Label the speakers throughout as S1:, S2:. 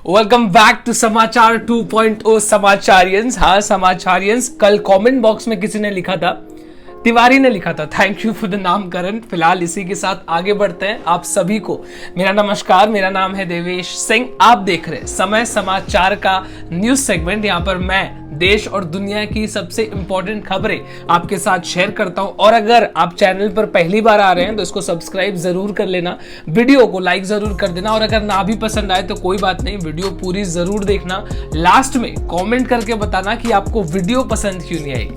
S1: Welcome back to समाचार 2.0 समाचारियंस। हाँ समाचारियंस, कल कमेंट बॉक्स में किसी ने लिखा था, तिवारी ने लिखा था, थैंक यू फॉर द नामकरण। फिलहाल इसी के साथ आगे बढ़ते हैं। आप सभी को मेरा नमस्कार, मेरा नाम है देवेश सिंह। आप देख रहे हैं समय समाचार का न्यूज सेगमेंट। यहाँ पर मैं देश और दुनिया की सबसे इंपॉर्टेंट खबरें आपके साथ शेयर करता हूं। और अगर आप चैनल पर पहली बार आ रहे हैं तो इसको सब्सक्राइब जरूर कर लेना, वीडियो को लाइक जरूर कर देना, और अगर ना भी पसंद आए तो कोई बात नहीं, वीडियो पूरी जरूर देखना। लास्ट में कमेंट करके बताना कि आपको वीडियो पसंद क्यों नहीं आई।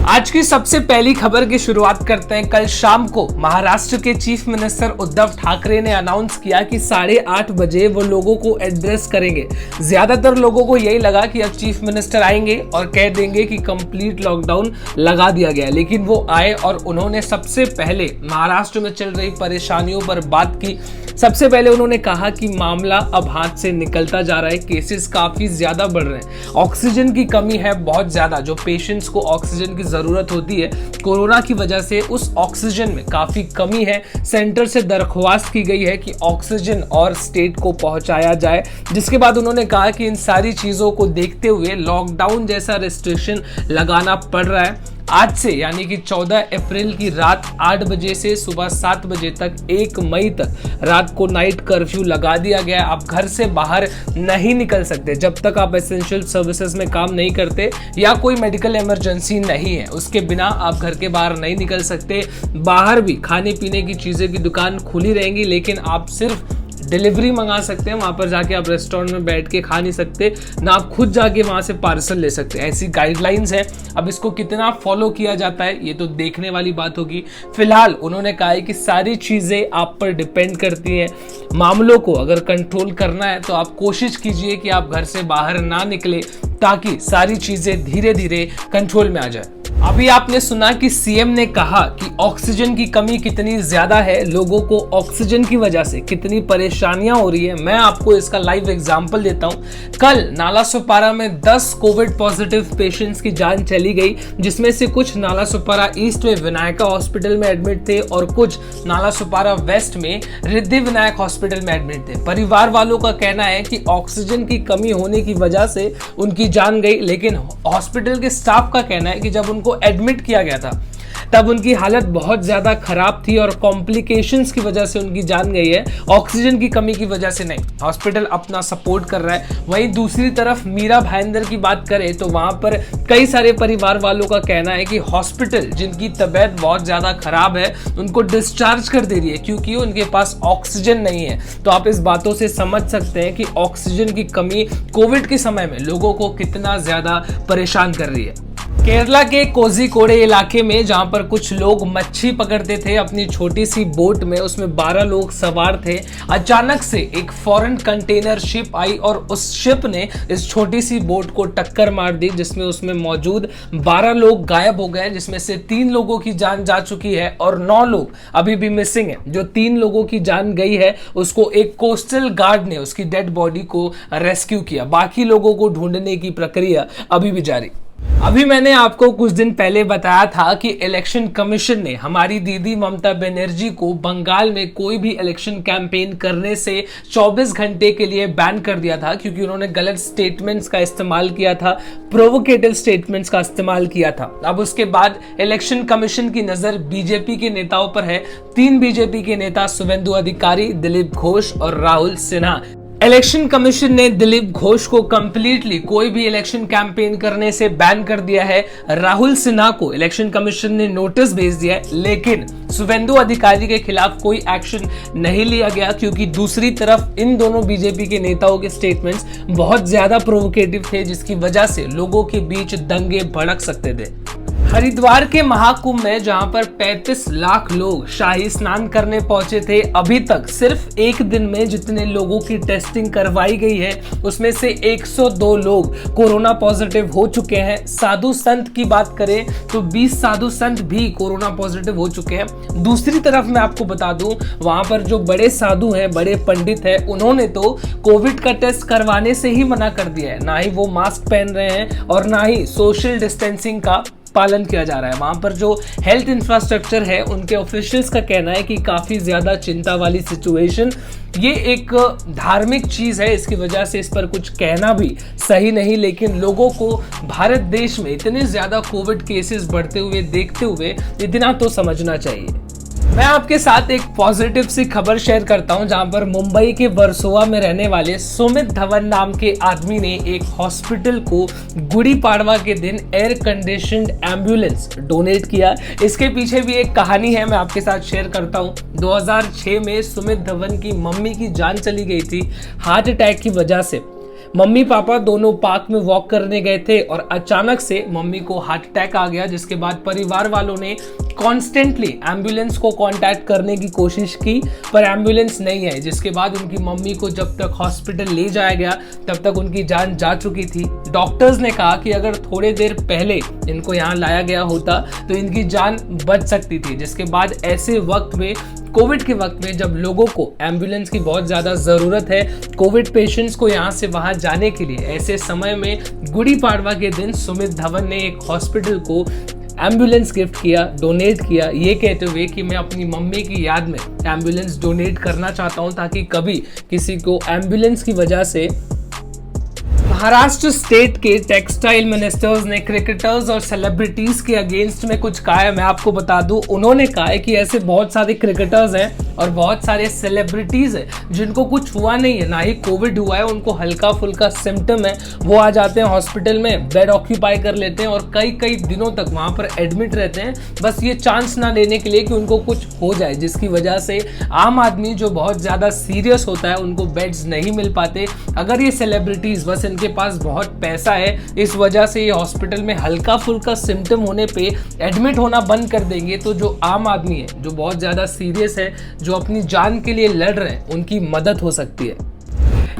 S1: आज की सबसे पहली खबर की शुरुआत करते हैं। कल शाम को महाराष्ट्र के चीफ मिनिस्टर उद्धव ठाकरे ने अनाउंस किया कि 8:30 बजे वो लोगों को एड्रेस करेंगे। ज्यादातर लोगों को यही लगा कि अब चीफ मिनिस्टर आएंगे और कह देंगे कि कंप्लीट लॉकडाउन लगा दिया गया, लेकिन वो आए और उन्होंने सबसे पहले महाराष्ट्र में चल रही परेशानियों पर बात की। सबसे पहले उन्होंने कहा कि मामला अब हाथ से निकलता जा रहा है, केसेस काफी ज्यादा बढ़ रहे हैं, ऑक्सीजन की कमी है बहुत ज्यादा। जो पेशेंट्स को ऑक्सीजन की जरूरत होती है कोरोना की वजह से, उस ऑक्सीजन में काफी कमी है। सेंटर से दरख्वास्त की गई है कि ऑक्सीजन और स्टेट को पहुंचाया जाए। जिसके बाद उन्होंने कहा कि इन सारी चीजों को देखते हुए लॉकडाउन जैसा रिस्ट्रिक्शन लगाना पड़ रहा है। आज से यानी कि 14 अप्रैल की रात 8 बजे से सुबह 7 बजे तक 1 मई तक रात को नाइट कर्फ्यू लगा दिया गया है। आप घर से बाहर नहीं निकल सकते जब तक आप एसेंशियल सर्विसेज में काम नहीं करते या कोई मेडिकल इमरजेंसी नहीं है, उसके बिना आप घर के बाहर नहीं निकल सकते। बाहर भी खाने पीने की चीजें की दुकान खुली रहेंगी, लेकिन आप सिर्फ डिलीवरी मंगा सकते हैं। वहां पर जाके आप रेस्टोरेंट में बैठ के खा नहीं सकते, ना आप खुद जाके वहां से पार्सल ले सकते हैं। ऐसी गाइडलाइंस है। अब इसको कितना फॉलो किया जाता है ये तो देखने वाली बात होगी। फिलहाल उन्होंने कहा है कि सारी चीजें आप पर डिपेंड करती हैं। मामलों को अगर कंट्रोल करना है तो आप कोशिश कीजिए कि आप घर से बाहर ना निकले, ताकि सारी चीजें धीरे धीरे कंट्रोल में आ जाए। अभी आपने सुना कि सीएम ने कहा कि ऑक्सीजन की कमी कितनी ज्यादा है, लोगों को ऑक्सीजन की वजह से कितनी परेशानियां हो रही है। मैं आपको इसका लाइव एग्जांपल देता हूं। कल नालासोपारा में 10 कोविड पॉजिटिव पेशेंट्स की जान चली गई, जिसमें से कुछ नालासोपारा ईस्ट में विनायका हॉस्पिटल में एडमिट थे और कुछ नालासोपारा वेस्ट में रिद्धि विनायक हॉस्पिटल में एडमिट थे। परिवार वालों का कहना है कि ऑक्सीजन की कमी होने की वजह से उनकी जान गई, लेकिन हॉस्पिटल के स्टाफ का कहना है कि जब उनको एडमिट किया गया था तब उनकी हालत बहुत ज्यादा खराब थी और कॉम्प्लिकेशंस की वजह से उनकी जान गई है, ऑक्सीजन की कमी की वजह से नहीं। हॉस्पिटल अपना सपोर्ट कर रहा है। वहीं दूसरी तरफ मीरा भाईंदर की बात करें तो वहां पर कई सारे परिवार वालों का कहना है कि हॉस्पिटल जिनकी तबीयत बहुत ज्यादा खराब है उनको डिस्चार्ज कर दे रही है क्योंकि उनके पास ऑक्सीजन नहीं है। तो आप इस बातों से समझ सकते हैं कि ऑक्सीजन की कमी कोविड के समय में लोगों को कितना ज्यादा परेशान कर रही है। केरला के कोझिकोडे इलाके में जहां पर कुछ लोग मच्छी पकड़ते थे अपनी छोटी सी बोट में, उसमें 12 लोग सवार थे। अचानक से एक फॉरेन कंटेनर शिप आई और उस शिप ने इस छोटी सी बोट को टक्कर मार दी, जिसमें उसमें मौजूद 12 लोग गायब हो गए, जिसमें से 3 लोगों की जान जा चुकी है और 9 लोग अभी भी मिसिंग है। जो 3 लोगों की जान गई है उसको एक कोस्टल गार्ड ने उसकी डेड बॉडी को रेस्क्यू किया। बाकी लोगों को ढूंढने की प्रक्रिया अभी भी जारी। अभी मैंने आपको कुछ दिन पहले बताया था कि इलेक्शन कमीशन ने हमारी दीदी ममता बनर्जी को बंगाल में कोई भी इलेक्शन कैंपेन करने से 24 घंटे के लिए बैन कर दिया था, क्योंकि उन्होंने गलत स्टेटमेंट्स का इस्तेमाल किया था, प्रोवोकेटिव स्टेटमेंट्स का इस्तेमाल किया था। अब उसके बाद इलेक्शन कमीशन की नजर बीजेपी के नेताओं पर है। 3 बीजेपी के नेता शुवेंदु अधिकारी, दिलीप घोष और राहुल सिन्हा। इलेक्शन कमीशन ने दिलीप घोष को कंप्लीटली कोई भी इलेक्शन कैंपेन करने से बैन कर दिया है। राहुल सिन्हा को इलेक्शन कमीशन ने नोटिस भेज दिया है, लेकिन शुवेंदु अधिकारी के खिलाफ कोई एक्शन नहीं लिया गया, क्योंकि दूसरी तरफ इन दोनों बीजेपी के नेताओं के स्टेटमेंट्स बहुत ज्यादा प्रोवोकेटिव थे, जिसकी वजह से लोगों के बीच दंगे भड़क सकते थे। हरिद्वार के महाकुंभ में जहां पर 35 लाख लोग शाही स्नान करने पहुंचे थे, अभी तक सिर्फ एक दिन में जितने लोगों की टेस्टिंग करवाई गई है उसमें से 102 लोग कोरोना पॉजिटिव हो चुके हैं। साधु संत की बात करें तो 20 साधु संत भी कोरोना पॉजिटिव हो चुके हैं। दूसरी तरफ मैं आपको बता दूं, वहां पर जो बड़े साधु हैं, बड़े पंडित हैं, उन्होंने तो कोविड का टेस्ट करवाने से ही मना कर दिया है। ना ही वो मास्क पहन रहे हैं और ना ही सोशल डिस्टेंसिंग का पालन किया जा रहा है। वहां पर जो हेल्थ इंफ्रास्ट्रक्चर है, उनके ऑफिशियल्स का कहना है कि काफी ज्यादा चिंता वाली सिचुएशन, ये एक धार्मिक चीज है, इसकी वजह से इस पर कुछ कहना भी सही नहीं। लेकिन लोगों को भारत देश में इतने ज्यादा कोविड केसेस बढ़ते हुए देखते हुए इतना तो समझना चाहिए। मैं आपके साथ एक पॉजिटिव सी खबर शेयर करता हूं, जहां पर मुंबई के वर्सोवा में रहने वाले सुमित धवन नाम के आदमी ने एक हॉस्पिटल को गुड़ी पाड़वा के दिन एयर कंडीशनड एम्बुलेंस डोनेट किया। इसके पीछे भी एक कहानी है, मैं आपके साथ शेयर करता हूं। 2006 में सुमित धवन की मम्मी की जान चली गई थी हार्ट अटैक की वजह से। मम्मी पापा दोनों पार्क में वॉक करने गए थे और अचानक से मम्मी को हार्ट अटैक आ गया, जिसके बाद परिवार वालों ने कॉन्स्टेंटली एम्बुलेंस को कांटेक्ट करने की कोशिश की, पर एम्बुलेंस नहीं आई। जिसके बाद उनकी मम्मी को जब तक हॉस्पिटल ले जाया गया तब तक उनकी जान जा चुकी थी। डॉक्टर्स ने कहा कि अगर थोड़ी देर पहले इनको यहाँ लाया गया होता तो इनकी जान बच सकती थी। जिसके बाद ऐसे वक्त में, कोविड के वक्त में, जब लोगों को एम्बुलेंस की बहुत ज़्यादा ज़रूरत है, कोविड पेशेंट्स को यहाँ से वहाँ जाने के लिए, ऐसे समय में गुड़ी पाड़वा के दिन सुमित धवन ने एक हॉस्पिटल को एम्बुलेंस गिफ्ट किया, डोनेट किया, ये कहते हुए कि मैं अपनी मम्मी की याद में एम्बुलेंस डोनेट करना चाहता हूँ, ताकि कभी किसी को एम्बुलेंस की वजह से। महाराष्ट्र स्टेट के टेक्सटाइल मिनिस्टर्स ने क्रिकेटर्स और सेलिब्रिटीज के अगेंस्ट में कुछ कहा है। मैं आपको बता दूं, उन्होंने कहा है कि ऐसे बहुत सारे क्रिकेटर्स हैं और बहुत सारे सेलिब्रिटीज हैं जिनको कुछ हुआ नहीं है, ना ही कोविड हुआ है, उनको हल्का फुल्का सिम्टम है, वो आ जाते हैं हॉस्पिटल में, बेड ऑक्यूपाई कर लेते हैं और कई कई दिनों तक वहां पर एडमिट रहते हैं, बस ये चांस ना लेने के लिए कि उनको कुछ हो जाए, जिसकी वजह से आम आदमी जो बहुत ज्यादा सीरियस होता है उनको बेड्स नहीं मिल पाते। अगर ये सेलिब्रिटीज, बस इनके पास बहुत पैसा है, इस वजह से ये हॉस्पिटल में हल्का फुल्का सिम्टम होने पे एडमिट होना बंद कर देंगे, तो जो आम आदमी है, जो बहुत ज्यादा सीरियस है, जो अपनी जान के लिए लड़ रहे हैं, उनकी मदद हो सकती है।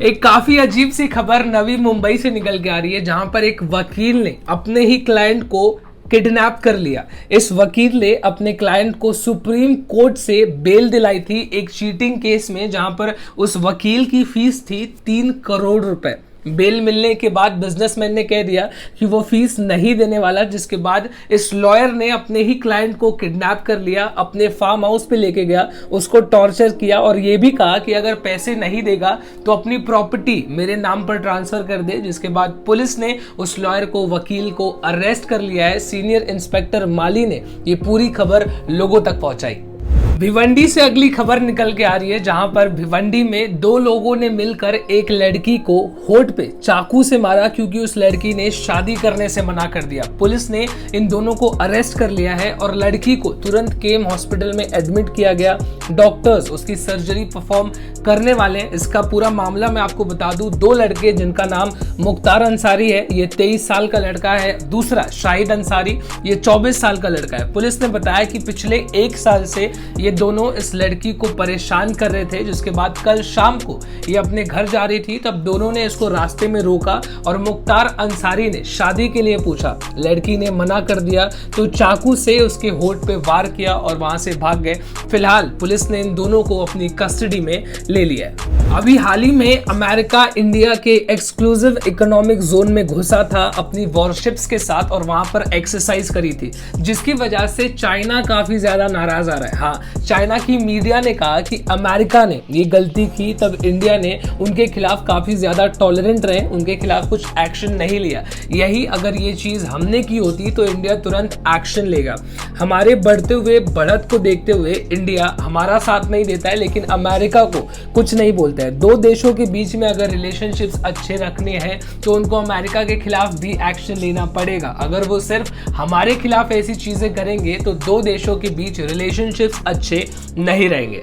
S1: एक काफी अजीब सी खबर नवी मुंबई से निकल के आ रही है, जहां पर एक वकील ने अपने ही क्लाइंट को किडनैप कर लिया। इस वकील ने अपने क्लाइंट को सुप्रीम कोर्ट से बेल दिलाई थी एक चीटिंग केस में, जहां पर उस वकील की फीस थी 3 करोड़ रुपए। बेल मिलने के बाद बिजनेसमैन ने कह दिया कि वो फीस नहीं देने वाला, जिसके बाद इस लॉयर ने अपने ही क्लाइंट को किडनैप कर लिया, अपने फार्म हाउस पे लेके गया, उसको टॉर्चर किया और ये भी कहा कि अगर पैसे नहीं देगा तो अपनी प्रॉपर्टी मेरे नाम पर ट्रांसफर कर दे। जिसके बाद पुलिस ने उस लॉयर को, वकील को अरेस्ट कर लिया है। सीनियर इंस्पेक्टर माली ने ये पूरी खबर लोगों तक पहुंचाई। भिवंडी से अगली खबर निकल के आ रही है, जहां पर भिवंडी में 2 लोगों ने मिलकर एक लड़की को होठ पे चाकू से मारा, क्योंकि उस लड़की ने शादी करने से मना कर दिया। पुलिस ने इन दोनों को अरेस्ट कर लिया है और लड़की को तुरंत केम हॉस्पिटल में एडमिट किया गया। डॉक्टर्स उसकी सर्जरी परफॉर्म करने वाले हैं। इसका पूरा मामला मैं आपको बता दूं, 2 लड़के जिनका नाम मुख्तार अंसारी है, ये 23 साल का लड़का है, दूसरा शाहिद अंसारी, ये 24 साल का लड़का है। पुलिस ने बताया कि पिछले 1 साल से ये दोनों इस लड़की को परेशान कर रहे थे। जिसके बाद कल शाम को ये अपने घर जा रही थी, तब दोनों ने इसको रास्ते में रोका और मुख्तार अंसारी ने शादी के लिए पूछा। लड़की ने मना कर दिया तो चाकू से उसके होठ पे वार किया और वहां से भाग गए। फिलहाल पुलिस ने इन दोनों को अपनी कस्टडी में ले लिया है। अभी हाल ही में अमेरिका इंडिया के एक्सक्लूसिव इकोनॉमिक जोन में घुसा था अपनी वॉरशिप्स के साथ और वहां पर एक्सरसाइज करी थी, जिसकी वजह से चाइना काफी ज्यादा नाराज आ रहा है। हाँ, चाइना की मीडिया ने कहा कि अमेरिका ने ये गलती की, तब इंडिया ने उनके खिलाफ काफी ज्यादा टॉलरेंट रहे, उनके खिलाफ कुछ एक्शन नहीं लिया। यही अगर ये चीज हमने की होती तो इंडिया तुरंत एक्शन लेगा। हमारे बढ़ते हुए बढ़त को देखते हुए इंडिया हमारा साथ नहीं देता है, लेकिन अमेरिका को कुछ नहीं बोलता है। 2 देशों के बीच में अगर रिलेशनशिप्स अच्छे रखने हैं तो उनको अमेरिका के खिलाफ भी एक्शन लेना पड़ेगा। अगर वो सिर्फ हमारे खिलाफ ऐसी चीजें करेंगे तो 2 देशों के बीच रिलेशनशिप्स अच्छे नहीं रहेंगे।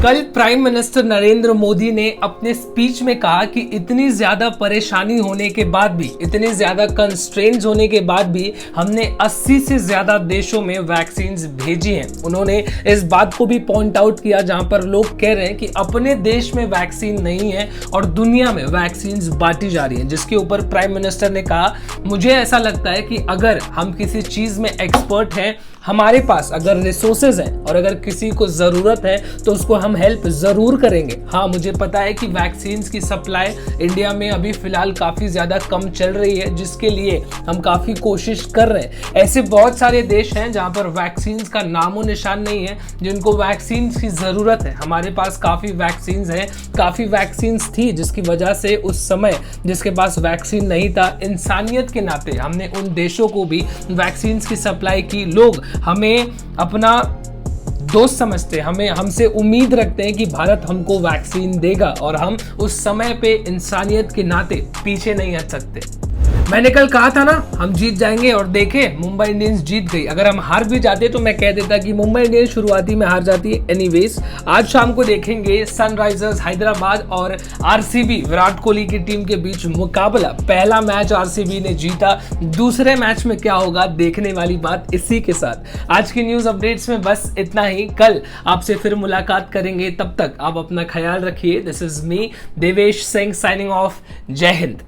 S1: कल प्राइम मिनिस्टर नरेंद्र मोदी ने अपने स्पीच में कहा कि इतनी ज्यादा परेशानी होने के बाद भी, इतने ज्यादा कंस्ट्रेंट्स होने के बाद भी हमने 80 से ज्यादा देशों में वैक्सीन भेजी हैं। उन्होंने इस बात को भी पॉइंट आउट किया जहां पर लोग कह रहे हैं कि अपने देश में वैक्सीन नहीं है और दुनिया में वैक्सीन बांटी जा रही है, जिसके ऊपर प्राइम मिनिस्टर ने कहा, मुझे ऐसा लगता है कि अगर हम किसी चीज में एक्सपर्ट हैं, हमारे पास अगर रिसोर्सेज हैं और अगर किसी को ज़रूरत है तो उसको हम हेल्प ज़रूर करेंगे। हाँ, मुझे पता है कि वैक्सीन की सप्लाई इंडिया में अभी फ़िलहाल काफ़ी ज़्यादा कम चल रही है, जिसके लिए हम काफ़ी कोशिश कर रहे हैं। ऐसे बहुत सारे देश हैं जहाँ पर वैक्सीन का नामो निशान नहीं है, जिनको वैक्सीन की ज़रूरत है। हमारे पास काफ़ी वैक्सीन हैं, काफ़ी वैक्सीन थी, जिसकी वजह से उस समय जिसके पास वैक्सीन नहीं था, इंसानियत के नाते हमने उन देशों को भी वैक्सीन की सप्लाई की। लोग हमें अपना दोस्त समझते, हमें हमसे उम्मीद रखते हैं कि भारत हमको वैक्सीन देगा और हम उस समय पे इंसानियत के नाते पीछे नहीं हट सकते। मैंने कल कहा था ना हम जीत जाएंगे, और देखें मुंबई इंडियंस जीत गई। अगर हम हार भी जाते तो मैं कह देता कि मुंबई इंडियंस शुरुआती में हार जाती है। एनीवेज, आज शाम को देखेंगे सनराइजर्स हैदराबाद और आरसीबी विराट कोहली की टीम के बीच मुकाबला। पहला मैच आरसीबी ने जीता, दूसरे मैच में क्या होगा देखने वाली बात। इसी के साथ आज की न्यूज अपडेट्स में बस इतना ही। कल आपसे फिर मुलाकात करेंगे, तब तक आप अपना ख्याल रखिए। This is me Devesh Singh signing off. जय हिंद।